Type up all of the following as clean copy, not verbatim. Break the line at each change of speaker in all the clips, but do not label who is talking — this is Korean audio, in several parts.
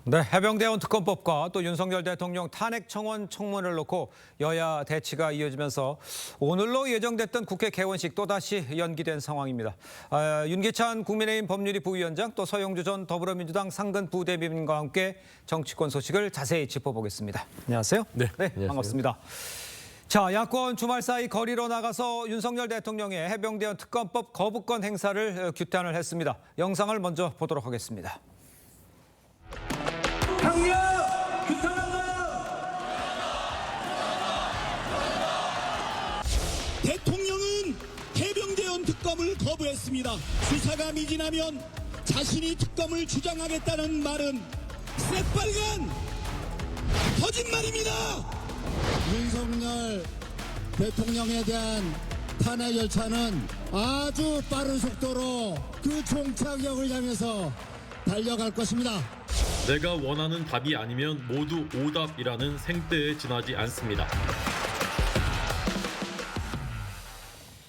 네, 해병대원 특검법과 또 윤석열 대통령 탄핵 청원 청문회를 놓고 여야 대치가 이어지면서 오늘로 예정됐던 국회 개원식 또다시 연기된 상황입니다. 윤기찬 국민의힘 법률위 부위원장 또 서영주 전 더불어민주당 상근 부대변인과 함께 정치권 소식을 자세히 짚어보겠습니다. 안녕하세요.
네,
안녕하세요. 반갑습니다. 자, 야권 주말 사이 거리로 나가서 윤석열 대통령의 해병대원 특검법 거부권 행사를 규탄을 했습니다. 영상을 먼저 보도록 하겠습니다.
강력 규탄한다.
대통령은 해병대원 특검을 거부했습니다. 수사가 미진하면 자신이 특검을 주장하겠다는 말은 새빨간 거짓말입니다. 윤석열 대통령에 대한 탄핵 열차는 아주 빠른 속도로 그 종착역을 향해서 달려갈 것입니다.
내가 원하는 답이 아니면 모두 오답이라는 생떼에 지나지 않습니다.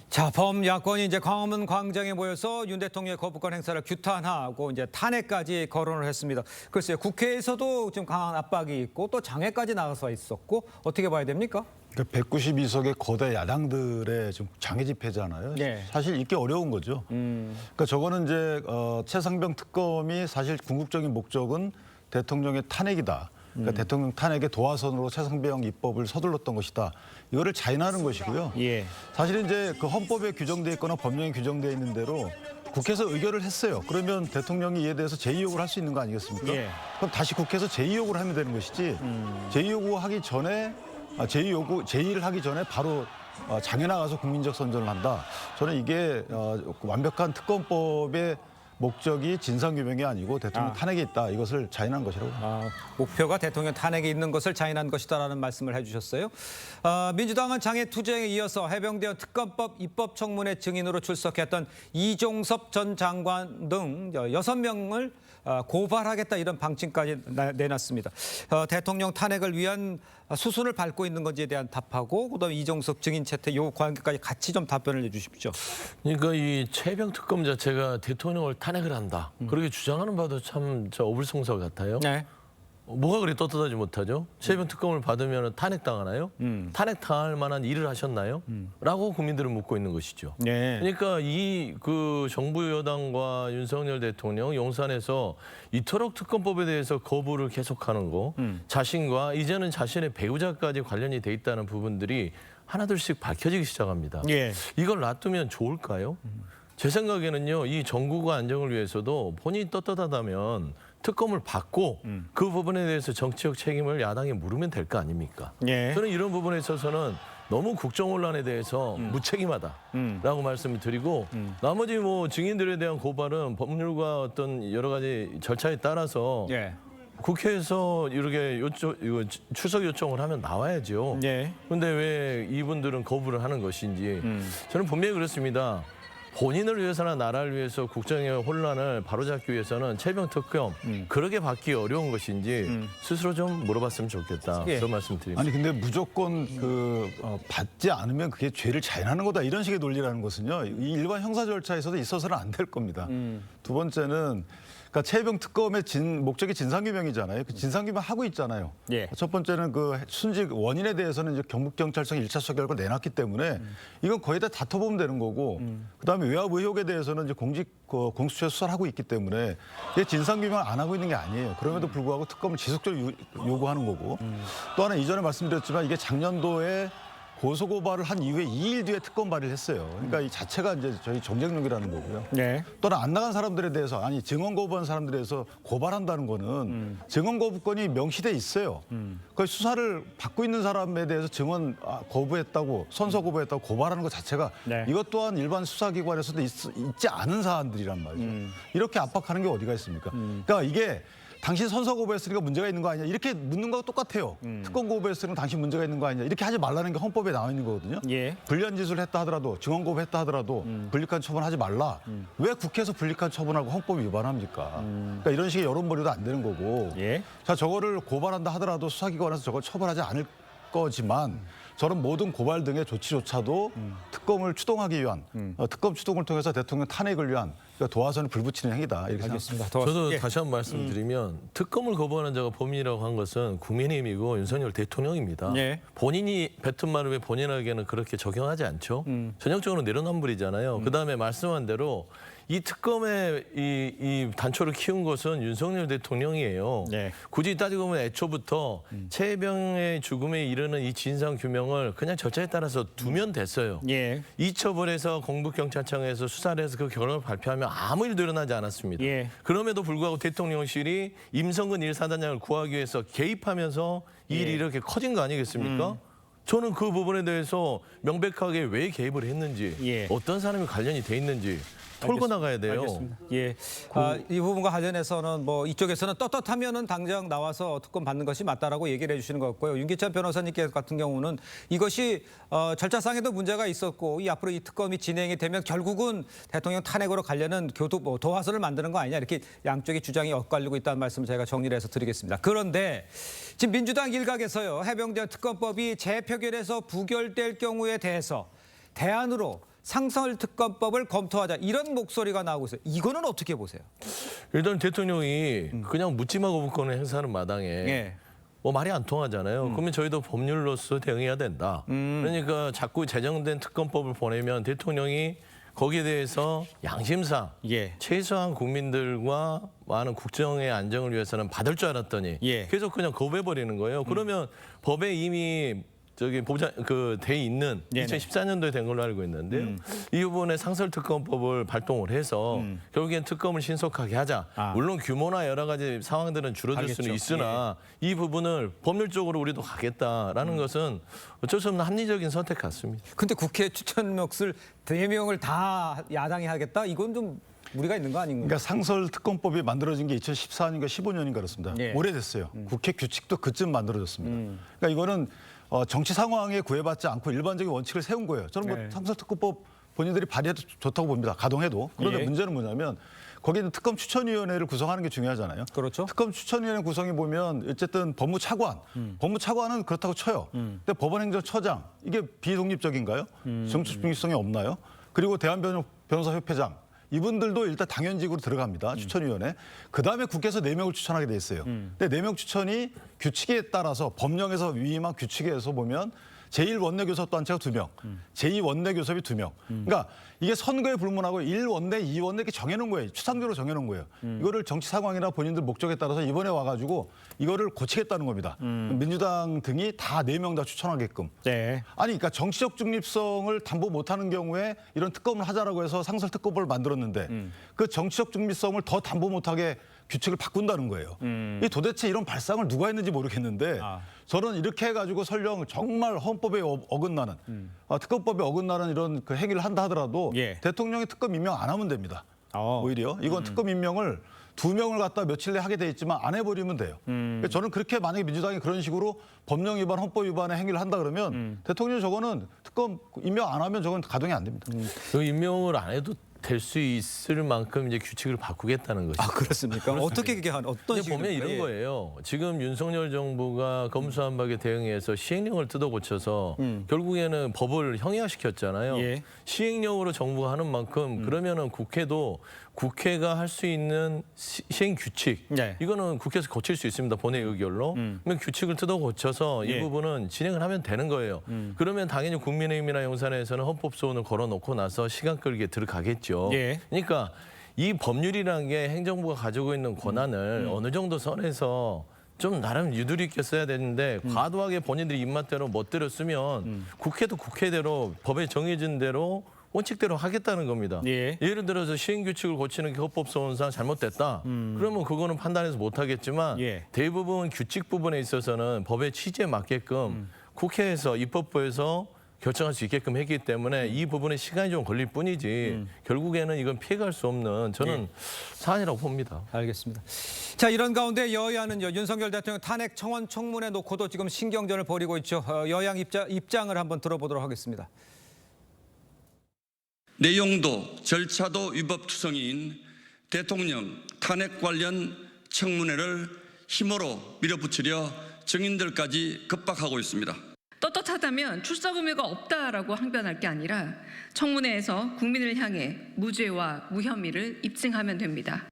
자, 범야권이 이제 광화문 광장에 모여서 윤 대통령의 거부권 행사를 규탄하고 이제 탄핵까지 거론을 했습니다. 글쎄요, 국회에서도 지금 강한 압박이 있고 또 장외까지 나가서 있었고 어떻게 봐야 됩니까?
192석의 거대 야당들의 좀 장애 집회잖아요.
네.
사실 읽기 어려운 거죠. 그러니까 저거는 이제 최상병 특검이 사실 궁극적인 목적은 대통령의 탄핵이다. 그러니까 대통령 탄핵의 도화선으로 최상병 입법을 서둘렀던 것이다. 이거를 자인하는 것이고요.
예.
사실은 이제 그 헌법에 규정돼 있거나 법령에 규정돼 있는 대로 국회에서 의결을 했어요. 그러면 대통령이 이에 대해서 제의요구를 할 수 있는 거 아니겠습니까?
예.
그럼 다시 국회에서 제의요구를 하면 되는 것이지 제의요구하기 전에 제의를 하기 전에 바로 장에 나가서 국민적 선전을 한다. 저는 이게 완벽한 특검법의 목적이 진상규명이 아니고 대통령 탄핵에 있다. 이것을 자인한 것이라고.
목표가 대통령 탄핵에 있는 것을 자인한 것이다라는 말씀을 해주셨어요. 민주당은 장애 투쟁에 이어서 해병대원 특검법 입법 청문회 증인으로 출석했던 이종섭 전 장관 등 6명을 고발하겠다 이런 방침까지 내놨습니다. 대통령 탄핵을 위한 수순을 밟고 있는 건지에 대한 답하고 그다음에 이종섭 증인 채택 요 관계까지 같이 좀 답변을 해주십시오.
그러니까 이 최병 특검 자체가 대통령을 탄핵을 한다. 그렇게 주장하는 바도 참 어불성설 같아요.
네.
뭐가 그리 떳떳하지 못하죠? 최병 특검을 받으면 탄핵당하나요? 탄핵당할 만한 일을 하셨나요? 라고 국민들은 묻고 있는 것이죠.
네.
그러니까 이 그 정부 여당과 윤석열 대통령 용산에서 이토록 특검법에 대해서 거부를 계속하는 거, 자신과 이제는 자신의 배우자까지 관련이 돼 있다는 부분들이 하나둘씩 밝혀지기 시작합니다.
예.
이걸 놔두면 좋을까요? 제 생각에는요, 이 정국과 안정을 위해서도 본인이 떳떳하다면 특검을 받고 그 부분에 대해서 정치적 책임을 야당에 물으면 될 거 아닙니까?
예.
저는 이런 부분에 있어서는 너무 국정혼란에 대해서 무책임하다라고 말씀을 드리고 나머지 뭐 증인들에 대한 고발은 법률과 어떤 여러 가지 절차에 따라서
예.
국회에서 이렇게 출석 요청을 하면 나와야죠.
예.
그런데 왜 이분들은 거부를 하는 것인지 저는 분명히 그렇습니다. 본인을 위해서나 나라를 위해서 국정의 혼란을 바로잡기 위해서는 최병 특검 그렇게 받기 어려운 것인지 스스로 좀 물어봤으면 좋겠다.
예.
그런 말씀 드립니다.
아니 근데 무조건 받지 않으면 그게 죄를 자인하는 거다 이런 식의 논리라는 것은요 이 일반 형사 절차에서도 있어서는 안 될 겁니다. 두 번째는 그러니까 최병 특검의 목적이 진상규명이잖아요. 그 진상규명 하고 있잖아요.
예.
첫 번째는 그 순직 원인에 대해서는 이제 경북경찰청 1차 수사 결과를 내놨기 때문에 이건 거의 다 다퉈보면 되는 거고 그다음에 외압 의혹에 대해서는 이제 공수처에 수사를 하고 있기 때문에 이게 진상규명을 안 하고 있는 게 아니에요. 그럼에도 불구하고 특검을 지속적으로 요구하는 거고 또 하나 이전에 말씀드렸지만 이게 작년도에 고소고발을 한 이후에 2일 뒤에 특검 발의를 했어요. 그러니까 이 자체가 이제 저희 정쟁력이라는 거고요.
네.
또는 안 나간 사람들에 대해서 아니 증언 거부한 사람들에 대해서 고발한다는 거는 증언 거부권이 명시돼 있어요. 그 수사를 받고 있는 사람에 대해서 증언 거부했다고 선서 거부했다고 고발하는 것 자체가
네.
이것 또한 일반 수사기관에서도 있지 않은 사안들이란 말이죠. 이렇게 압박하는 게 어디가 있습니까? 그러니까 이게 당신 선서 거부했으니까 문제가 있는 거 아니냐 이렇게 묻는 거하고 똑같아요. 특검 거부했으니까 당신 문제가 있는 거 아니냐 이렇게 하지 말라는 게 헌법에 나와 있는 거거든요.
예.
불리한 짓을 했다 하더라도 증언 거부했다 하더라도 불리한 처분하지 말라. 왜 국회에서 불리한 처분하고 헌법 위반합니까? 그러니까 이런 식의 여론몰이도 안 되는 거고
예.
자 저거를 고발한다 하더라도 수사기관에서 저걸 처벌하지 않을 거지만 저는 모든 고발 등의 조치조차도 특검을 추동하기 위한 특검 추동을 통해서 대통령 탄핵을 위한 도화선을 불붙이는 행위다. 이렇게
알겠습니다.
저도
예.
다시 한 번 말씀드리면 특검을 거부하는 자가 범인이라고 한 것은 국민의힘이고 윤석열 대통령입니다.
예.
본인이 뱉은 말을 왜 본인에게는 그렇게 적용하지 않죠? 전형적으로 내로남불이잖아요. 그다음에 말씀한 대로 이 특검의 이 단초를 키운 것은 윤석열 대통령이에요.
예.
굳이 따지고 보면 애초부터 최혜병의 죽음에 이르는 이 진상 규명을 그냥 절차에 따라서 두면 됐어요.
예.
이처벌해서 공북경찰청에서 수사를 해서 그 결론을 발표하면 아무 일도 일어나지 않았습니다.
예.
그럼에도 불구하고 대통령실이 임성근 1사단장을 구하기 위해서 개입하면서 이 일이 이렇게 커진 거 아니겠습니까? 저는 그 부분에 대해서 명백하게 왜 개입을 했는지
예.
어떤 사람이 관련이 돼 있는지 털고 나가야 돼요.
알겠습니다. 예. 이 부분과 관련해서는 뭐 이쪽에서는 떳떳하면은 당장 나와서 특검 받는 것이 맞다라고 얘기를 해주시는 것 같고요. 윤기찬 변호사님께 같은 경우는 이것이 절차상에도 문제가 있었고 이 앞으로 이 특검이 진행이 되면 결국은 대통령 탄핵으로 가려는 도화선을 만드는 거 아니냐 이렇게 양쪽의 주장이 엇갈리고 있다는 말씀을 제가 정리를 해서 드리겠습니다. 그런데 지금 민주당 일각에서요. 해병대 특검법이 재표결에서 부결될 경우에 대해서 대안으로 상설특검법을 검토하자 이런 목소리가 나오고 있어요. 이거는 어떻게 보세요?
일단 대통령이 그냥 묻지마 거부권을 행사하는 마당에
예.
뭐 말이 안 통하잖아요. 그러면 저희도 법률로서 대응해야 된다. 그러니까 자꾸 제정된 특검법을 보내면 대통령이 거기에 대해서 양심상
예.
최소한 국민들과 많은 국정의 안정을 위해서는 받을 줄 알았더니
예.
계속 그냥 거부해버리는 거예요. 그러면 법에 이미 돼 있는
네네.
2014년도에 된 걸로 알고 있는데요. 이 부분에 상설특검법을 발동을 해서 결국엔 특검을 신속하게 하자. 물론 규모나 여러 가지 상황들은 줄어들 수는
알겠죠.
있으나 이 부분을 법률적으로 우리도 가겠다라는 것은 어쩔 수 없는 합리적인 선택 같습니다.
근데 국회 추천 몫을 4명을 다 야당이 하겠다? 이건 좀 무리가 있는 거 아닌가요?
그러니까 상설특검법이 만들어진 게 2014년인가 15년인가 그렇습니다.
예.
오래됐어요. 국회 규칙도 그쯤 만들어졌습니다. 그러니까 이거는 정치 상황에 구애받지 않고 일반적인 원칙을 세운 거예요. 저는 뭐
네.
상설특검법 본인들이 발의해도 좋다고 봅니다. 가동해도. 그런데
예.
문제는 뭐냐면 거기는 특검 추천위원회를 구성하는 게 중요하잖아요.
그렇죠.
특검 추천위원회 구성해 보면 어쨌든 법무차관, 법무차관은 그렇다고 쳐요. 근데 법원행정처장 이게 비독립적인가요? 정치적 중립성이 없나요? 그리고 대한변호사협회장 이분들도 일단 당연직으로 들어갑니다. 추천위원회. 그다음에 국회에서 4명을 추천하게 돼 있어요. 근데 4명 추천이 규칙에 따라서 법령에서 위임한 규칙에서 보면 제1원내교섭단체가 2명, 제2원내교섭이 2명. 그러니까 이게 선거에 불문하고 1원내, 2원내 이렇게 정해놓은 거예요. 추상적으로 정해놓은 거예요. 이거를 정치 상황이나 본인들 목적에 따라서 이번에 와가지고 이거를 고치겠다는 겁니다. 민주당 등이 다 4명 다 추천하게끔.
네.
아니, 그러니까 정치적 중립성을 담보 못하는 경우에 이런 특검을 하자라고 해서 상설특검법을 만들었는데 그 정치적 중립성을 더 담보 못하게 규칙을 바꾼다는 거예요. 이 도대체 이런 발상을 누가 했는지 모르겠는데 저는 이렇게 해가지고 설령 정말 헌법에 어긋나는 특검법에 어긋나는 이런 그 행위를 한다 하더라도
예.
대통령이 특검 임명 안 하면 됩니다. 오히려 이건 특검 임명을 2명을 갖다 며칠 내에 하게 돼 있지만 안 해버리면 돼요. 그러니까 저는 그렇게 만약에 민주당이 그런 식으로 법령 위반, 헌법 위반의 행위를 한다 그러면 대통령이 저거는 특검 임명 안 하면 저건 가동이 안 됩니다.
그 임명을 안 해도 될 수 있을 만큼 이제 규칙을 바꾸겠다는 것이죠.
그렇습니까? 어떻게 그게 어떤
근데
식으로
보면 이런
예.
거예요. 지금 윤석열 정부가 검수완박에 대응해서 시행령을 뜯어 고쳐서 결국에는 법을 형해화시켰잖아요.
예.
시행령으로 정부가 하는 만큼 그러면은 국회도 국회가 할 수 있는 시행 규칙
네.
이거는 국회에서 고칠 수 있습니다. 본회의 의결로. 그러면 규칙을 뜯어 고쳐서 이
예.
부분은 진행을 하면 되는 거예요. 그러면 당연히 국민의힘이나 용산에서는 헌법소원을 걸어놓고 나서 시간 끌기에 들어가겠죠.
예.
그러니까 이 법률이라는 게 행정부가 가지고 있는 권한을 어느 정도 선에서 좀 나름 유두리 있게 써야 되는데 과도하게 본인들이 입맛대로 멋대로 쓰면 국회도 국회대로 법에 정해진 대로 원칙대로 하겠다는 겁니다.
예.
예를 들어서 시행규칙을 고치는 게 헌법소원상 잘못됐다. 그러면 그거는 판단해서 못하겠지만
예.
대부분 규칙 부분에 있어서는 법의 취지에 맞게끔 국회에서 입법부에서 결정할 수 있게끔 했기 때문에 이 부분에 시간이 좀 걸릴 뿐이지 결국에는 이건 피해갈 수 없는 저는 사안이라고 봅니다.
알겠습니다. 자, 이런 가운데 여야는요, 윤석열 대통령 탄핵 청원 청문회 놓고도 지금 신경전을 벌이고 있죠. 여양 입장을 한번 들어보도록 하겠습니다.
내용도 절차도 위법투성이인 대통령 탄핵 관련 청문회를 힘으로 밀어붙이려 증인들까지 급박하고 있습니다.
떳떳하다면 출석 의무가 없다라고 항변할 게 아니라 청문회에서 국민을 향해 무죄와 무혐의를 입증하면 됩니다.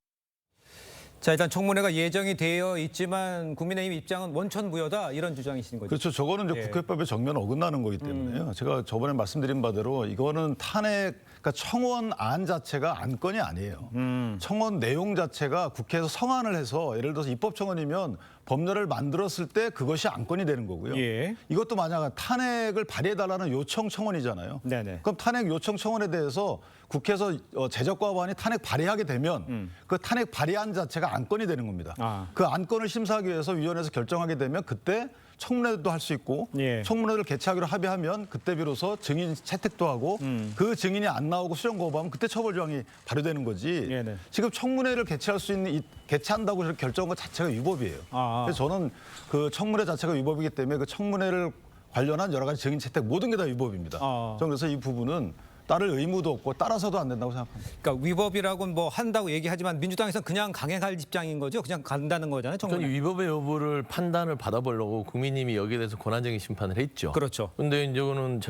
자, 일단 청문회가 예정이 되어 있지만 국민의힘 입장은 원천무효다 이런 주장이신 거죠.
그렇죠. 저거는 이제
예.
국회법에 정면 어긋나는 거기 때문에요. 제가 저번에 말씀드린 바대로 이거는 그러니까 청원 안 자체가 안건이 아니에요. 청원 내용 자체가 국회에서 성안을 해서 예를 들어서 입법청원이면 법률을 만들었을 때 그것이 안건이 되는 거고요.
예.
이것도 만약 탄핵을 발의해달라는 요청 청원이잖아요.
네네.
그럼 탄핵 요청 청원에 대해서 국회에서 제적과반이 탄핵 발의하게 되면 그 탄핵 발의안 자체가 안건이 되는 겁니다.
아.
그 안건을 심사하기 위해서 위원회에서 결정하게 되면 그때 청문회도 할 수 있고
예.
청문회를 개최하기로 합의하면 그때 비로소 증인 채택도 하고 그 증인이 안 나오고 수정 거부하면 그때 처벌 조항이 발효되는 거지.
네네.
지금 청문회를 개최할 수 있는 개최한다고 이렇게 결정한 것 자체가 위법이에요. 그래서 저는 그 청문회 자체가 위법이기 때문에 그 청문회를 관련한 여러 가지 증인 채택 모든 게 다 위법입니다. 저는 그래서 이 부분은 따를 의무도 없고 따라서도 안 된다고 생각합니다.
그러니까 위법이라고는 뭐 한다고 얘기하지만 민주당에서는 그냥 강행할 입장인 거죠. 그냥 간다는 거잖아요.
저는
청문회.
위법의 여부를 판단을 받아보려고 국민님이 여기에 대해서 권한쟁의 심판을 했죠.
그렇죠.
근데 이거는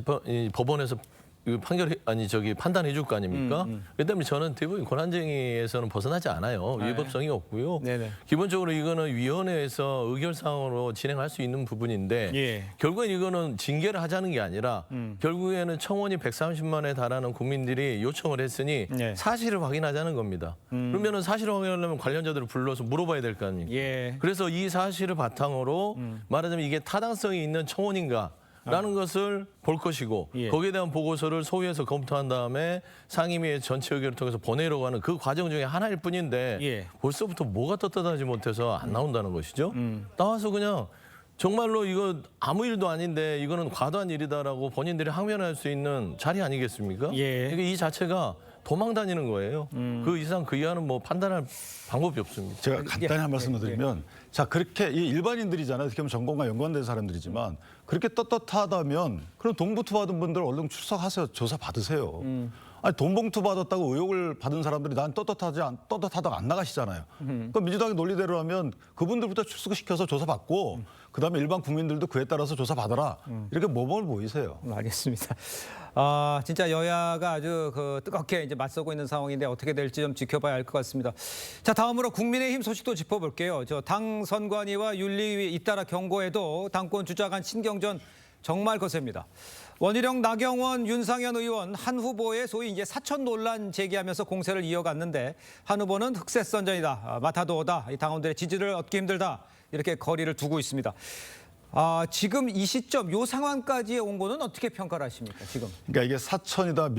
법원에서 판단해 줄 거 아닙니까? 그렇기 때문에 저는 대부분 권한쟁의에서는 벗어나지 않아요. 위법성이 없고요.
네네.
기본적으로 이거는 위원회에서 의결사항으로 진행할 수 있는 부분인데
예.
결국엔 이거는 징계를 하자는 게 아니라 결국에는 청원이 130만에 달하는 국민들이 요청을 했으니
예.
사실을 확인하자는 겁니다. 그러면은 사실을 확인하려면 관련자들을 불러서 물어봐야 될 거 아닙니까?
예.
그래서 이 사실을 바탕으로 말하자면 이게 타당성이 있는 청원인가 라는 것을 볼 것이고
예.
거기에 대한 보고서를 소위에서 검토한 다음에 상임위의 전체 의결을 통해서 보내려고 하는 그 과정 중에 하나일 뿐인데
예.
벌써부터 뭐가 떳떳하지 못해서 안 나온다는 것이죠. 나와서 그냥 정말로 이거 아무 일도 아닌데 이거는 과도한 일이다라고 본인들이 항변할 수 있는 자리 아니겠습니까?
예.
그러니까 이 자체가 도망 다니는 거예요. 그 이상 그 이하는 뭐 판단할 방법이 없습니다.
제가 간단히 한 말씀을 드리면 자 그렇게 이 일반인들이잖아요. 어떻게 보면 전공과 연관된 사람들이지만 그렇게 떳떳하다면 그럼 돈봉투 받은 분들 얼른 출석하세요. 조사 받으세요. 아니 돈봉투 받았다고 의혹을 받은 사람들이 난 떳떳하다가 안 나가시잖아요. 그럼 민주당의 논리대로 하면 그분들부터 출석시켜서 조사받고 그다음에 일반 국민들도 그에 따라서 조사받아라. 이렇게 모범을 보이세요.
알겠습니다. 진짜 여야가 아주 뜨겁게 이제 맞서고 있는 상황인데 어떻게 될지 좀 지켜봐야 할 것 같습니다. 자, 다음으로 국민의힘 소식도 짚어볼게요. 당 선관위와 윤리위 잇따라 경고에도 당권 주자 간 신경전 정말 거셉니다. 원희룡, 나경원, 윤상현 의원 한 후보의 소위 이제 사천 논란 제기하면서 공세를 이어갔는데 한 후보는 흑색선전이다, 마타도어다, 이 당원들의 지지를 얻기 힘들다 이렇게 거리를 두고 있습니다. 지금 이 시점, 이 상황까지 온 거는 어떻게 평가를 하십니까, 지금?
그러니까 이게 사천이다,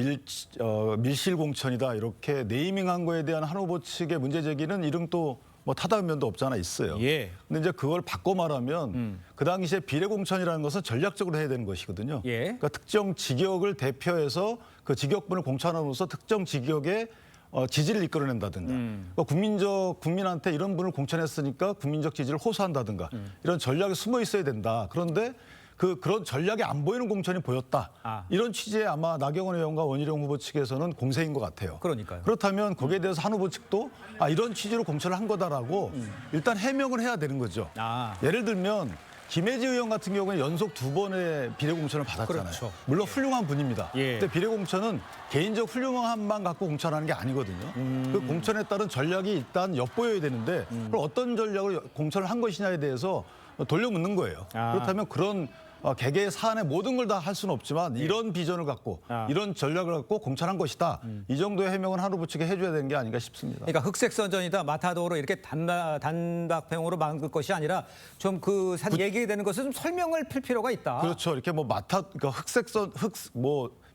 밀실공천이다 이렇게 네이밍한 거에 대한 한 후보 측의 문제 제기는 이름 또 뭐 타다운 면도 없지 않아 있어요.
예.
근데 이제 그걸 바꿔 말하면 그 당시에 비례공천이라는 것은 전략적으로 해야 되는 것이거든요.
예.
그러니까 특정 직역을 대표해서 그 직역분을 공천함으로써 특정 직역의 지지를 이끌어낸다든가 그러니까 국민한테 이런 분을 공천했으니까 국민적 지지를 호소한다든가 이런 전략이 숨어 있어야 된다. 그런데 그런 전략이 안 보이는 공천이 보였다. 이런 취지의 아마 나경원 의원과 원희룡 후보 측에서는 공세인 것 같아요.
그러니까요.
그렇다면 거기에 대해서 한 후보 측도 이런 취지로 공천을 한 거다라고 일단 해명을 해야 되는 거죠. 예를 들면 김혜지 의원 같은 경우는 연속 2번의 비례공천을 받았잖아요.
그렇죠.
물론 훌륭한 분입니다.
예.
근데 비례공천은 개인적 훌륭함만 갖고 공천하는 게 아니거든요. 그 공천에 따른 전략이 일단 엿보여야 되는데 그럼 어떤 전략을 공천을 한 것이냐에 대해서 돌려묻는 거예요. 그렇다면 그런 개개의 사안의 모든 걸 다 할 수는 없지만 이런 비전을 갖고 이런 전략을 갖고 공천한 것이다. 이 정도의 해명은 한 후보 측에 해줘야 되는 게 아닌가 싶습니다.
그러니까 흑색선전이다, 마타도어로 이렇게 단박평으로 막을 것이 아니라 좀 얘기되는 것을 좀 설명을 필 필요가 있다.
그렇죠. 이렇게 뭐 그러니까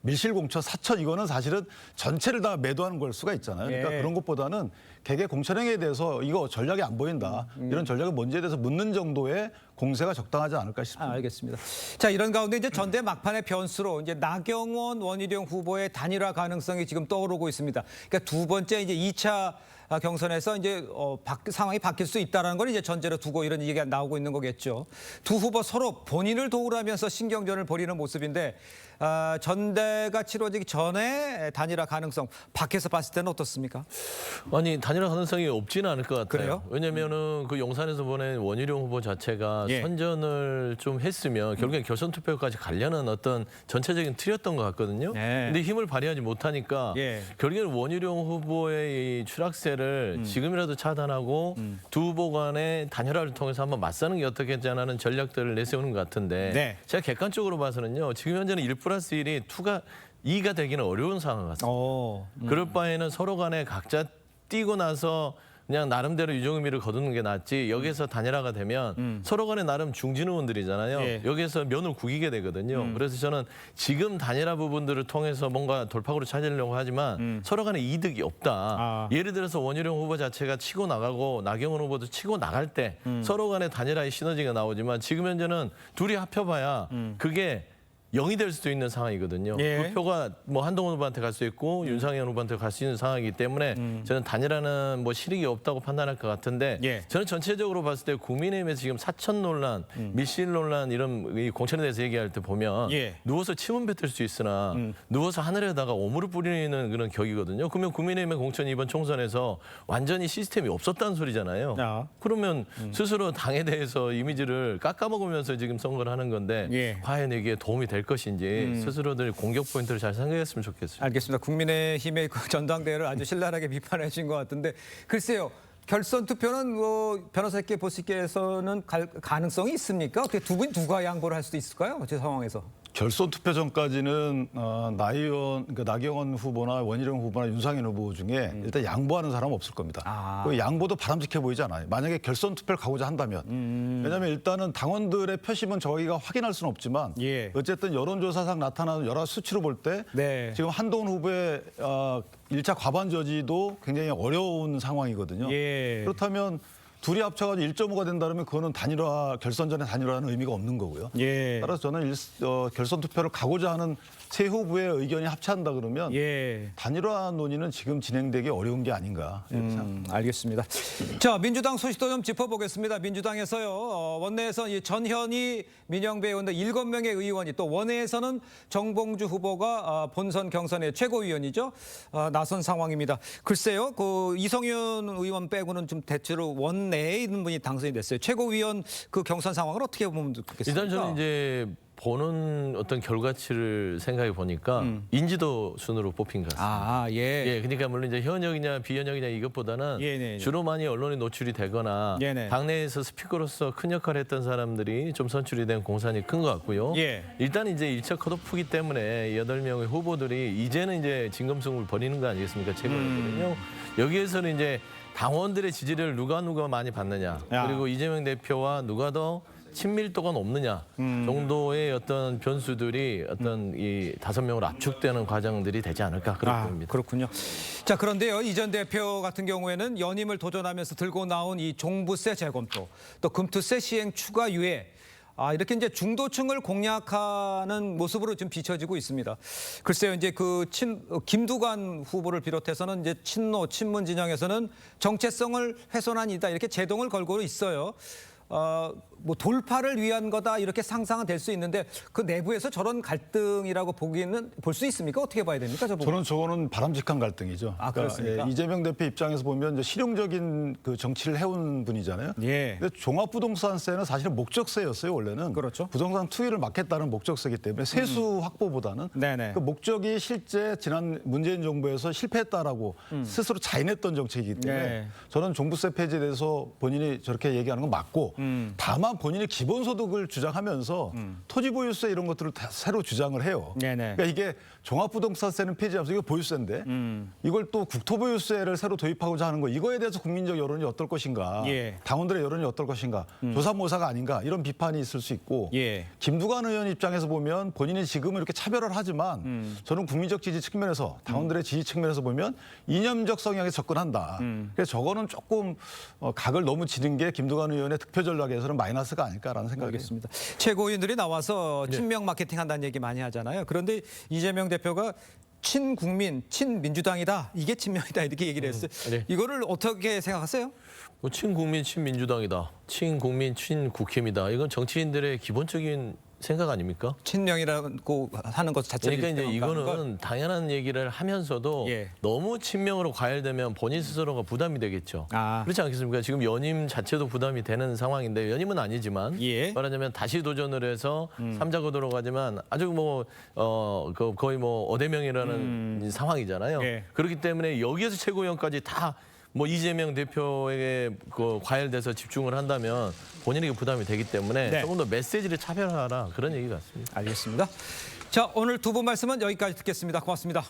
밀실공천, 사천 이거는 사실은 전체를 다 매도하는 걸 수가 있잖아요. 그러니까
예.
그런 것보다는 개개 공천행위에 대해서 이거 전략이 안 보인다. 이런 전략이 뭔지에 대해서 묻는 정도의 공세가 적당하지 않을까 싶습니다.
알겠습니다. 자, 이런 가운데 이제 전대 막판의 변수로 이제 나경원, 원희룡 후보의 단일화 가능성이 지금 떠오르고 있습니다. 그러니까 두 번째 이제 2차 경선에서 이제 상황이 바뀔 수 있다는 걸 이제 전제로 두고 이런 얘기가 나오고 있는 거겠죠. 두 후보 서로 본인을 도우라면서 신경전을 벌이는 모습인데 전대가 치러지기 전에 단일화 가능성 밖에서 봤을 때는 어떻습니까?
아니 단일화 가능성이 없지는 않을 것 같아요.
그래요?
왜냐면은 그 용산에서 보낸 원희룡 후보 자체가 선전을 좀 했으면 결국엔 결선 투표까지 가려는 어떤 전체적인 틀이었던 것 같거든요. 근데 힘을 발휘하지 못하니까 결국엔 원희룡 후보의 이 추락세를 지금이라도 차단하고 두 후보 간의 단일화를 통해서 한번 맞서는 게 어떻겠지 하는 전략들을 내세우는 것 같은데 제가 객관적으로 봐서는요. 지금 현재는 1+1이 2가 되기는 어려운 상황 같습니다. 그럴 바에는 서로 간에 각자 뛰고 나서 그냥 나름대로 유종의미를 거두는 게 낫지 여기서 단일화가 되면 서로 간에 나름 중진 의원들이잖아요. 여기서 면을 구기게 되거든요. 그래서 저는 지금 단일화 부분들을 통해서 뭔가 돌파구를 찾으려고 하지만 서로 간에 이득이 없다. 예를 들어서 원희룡 후보 자체가 치고 나가고 나경원 후보도 치고 나갈 때 서로 간에 단일화의 시너지가 나오지만 지금 현재는 둘이 합쳐봐야 그게 0이 될 수도 있는 상황이거든요. 그 표가 뭐 한동훈 후보한테 갈 수 있고 윤상현 후보한테 갈 수 있는 상황이기 때문에 저는 단일화는 뭐 실익이 없다고 판단할 것 같은데 저는 전체적으로 봤을 때 국민의힘에서 지금 사천 논란, 밀실 논란 이런 이 공천에 대해서 얘기할 때 보면 누워서 침은 뱉을 수 있으나 누워서 하늘에다가 오물을 뿌리는 그런 격이거든요. 그러면 국민의힘의 공천이 이번 총선에서 완전히 시스템이 없었다는 소리잖아요. 그러면 스스로 당에 대해서 이미지를 깎아먹으면서 지금 선거를 하는 건데 과연 이게 도움이 될 것인지 스스로들 공격 포인트를 잘 생각했으면 좋겠습니다.
알겠습니다. 국민의힘의 그 전당대회를 아주 신랄하게 비판해 주신 것 같은데 글쎄요. 결선 투표는 뭐 변호사께 보시기에서는 가능성이 있습니까? 어떻게 두 분 누가 양보를 할 수도 있을까요? 제 상황에서.
결선 투표 전까지는 그러니까 나경원 후보나 원희룡 후보나 윤상현 후보 중에 일단 양보하는 사람은 없을 겁니다. 그 양보도 바람직해 보이지 않아요. 만약에 결선 투표를 가고자 한다면. 왜냐하면 일단은 당원들의 표심은 저희가 확인할 수는 없지만 어쨌든 여론조사상 나타나는 여러 수치로 볼 때 지금 한동훈 후보의 1차 과반 저지도 굉장히 어려운 상황이거든요. 그렇다면 둘이 합쳐가지고 1.5가 된다면 그거는 결선전에 단일화하는 의미가 없는 거고요. 따라서 저는 결선 투표를 가고자 하는 세 후보의 의견이 합치한다 그러면 단일화 논의는 지금 진행되기 어려운 게 아닌가 이렇게 생각합니다.
알겠습니다. 자, 민주당 소식도 좀 짚어보겠습니다. 민주당에서요. 원내에서 이 전현희, 민영배 의원들 7명의 의원이 또 원내에서는 정봉주 후보가 본선 경선의 최고위원이죠. 나선 상황입니다. 글쎄요. 그 이성윤 의원 빼고는 좀 대체로 원내에 있는 분이 당선이 됐어요. 최고위원 그 경선 상황을 어떻게 보면 좋겠습니까?
일단 저는 이제 보는 어떤 결과치를 생각해 보니까 인지도 순으로 뽑힌 것 같습니다. 그러니까 물론 이제 현역이냐 비현역이냐 이것보다는 주로 많이 언론에 노출이 되거나 당내에서 스피커로서 큰 역할을 했던 사람들이 좀 선출이 된 공산이 큰 것 같고요. 일단 이제 1차 컷오프기 때문에 8명의 후보들이 이제는 이제 진검승부를 벌이는 거 아니겠습니까? 최고위원들은요. 여기에서는 이제 당원들의 지지를 누가 많이 받느냐 그리고 이재명 대표와 누가 더 친밀도가 높느냐 정도의 어떤 변수들이 어떤 이 5명으로 압축되는 과정들이 되지 않을까 그렇게 봅니다.
그렇군요. 자, 그런데요. 이 전 대표 같은 경우에는 연임을 도전하면서 들고 나온 이 종부세 재검토, 또 금투세 시행 추가 유예 이렇게 이제 중도층을 공략하는 모습으로 좀 비춰지고 있습니다. 글쎄요, 이제 김두관 후보를 비롯해서는 이제 친문 진영에서는 정체성을 훼손한 일이다 이렇게 제동을 걸고 있어요. 뭐 돌파를 위한 거다 이렇게 상상은 될 수 있는데 그 내부에서 저런 갈등이라고 볼 수 있습니까? 어떻게 봐야 됩니까?
저는 저거는 바람직한 갈등이죠.
그렇습니까?
이재명 대표 입장에서 보면 이제 실용적인 그 정치를 해온 분이잖아요. 근데 종합부동산세는 사실은 목적세였어요. 원래는 부동산 투기를 막겠다는 목적세이기 때문에 세수 확보보다는 그 목적이 실제 지난 문재인 정부에서 실패했다라고 스스로 자인했던 정책이기 때문에 저는 종부세 폐지에 대해서 본인이 저렇게 얘기하는 건 맞고 다만 본인이 기본소득을 주장하면서 토지보유세 이런 것들을 다 새로 주장을 해요. 그러니까 이게 종합부동산세는 폐지하면서 이거 보유세인데 이걸 또 국토보유세를 새로 도입하고자 하는 거 이거에 대해서 국민적 여론이 어떨 것인가 당원들의 여론이 어떨 것인가 조사모사가 아닌가 이런 비판이 있을 수 있고 김두관 의원 입장에서 보면 본인이 지금은 이렇게 차별을 하지만 저는 국민적 지지 측면에서 당원들의 지지 측면에서 보면 이념적 성향에 접근한다. 그래서 저거는 조금 각을 너무 지는 게 김두관 의원의 득표 전략에서는 마이너스가 아닐까라는 생각이 듭니다.
최고위원들이 나와서 친명 마케팅 한다는 얘기 많이 하잖아요. 그런데 이재명 대표가 친국민, 친민주당이다. 이게 친명이다. 이렇게 얘기를 했어요.
네.
이거를 어떻게 생각하세요?
뭐 친국민, 친민주당이다. 친국민, 친국힘이다. 이건 정치인들의 기본적인 생각 아닙니까?
친명이라고 하는 것 자체를
그러니까 이제
인정하는 건
이거는 당연한 얘기를 하면서도
예.
너무 친명으로 과열되면 본인 스스로가 부담이 되겠죠.
아.
그렇지 않겠습니까? 지금 연임 자체도 부담이 되는 상황인데 연임은 아니지만
예.
말하자면 다시 도전을 해서 삼자 구도로 가지만 아주 거의 어대명이라는 상황이잖아요.
예.
그렇기 때문에 여기에서 최고위원까지 다 이재명 대표에게 과열돼서 집중을 한다면 본인에게 부담이 되기 때문에
네.
조금 더 메시지를 차별하라 그런 얘기 같습니다.
알겠습니다. 자, 오늘 두 분 말씀은 여기까지 듣겠습니다. 고맙습니다.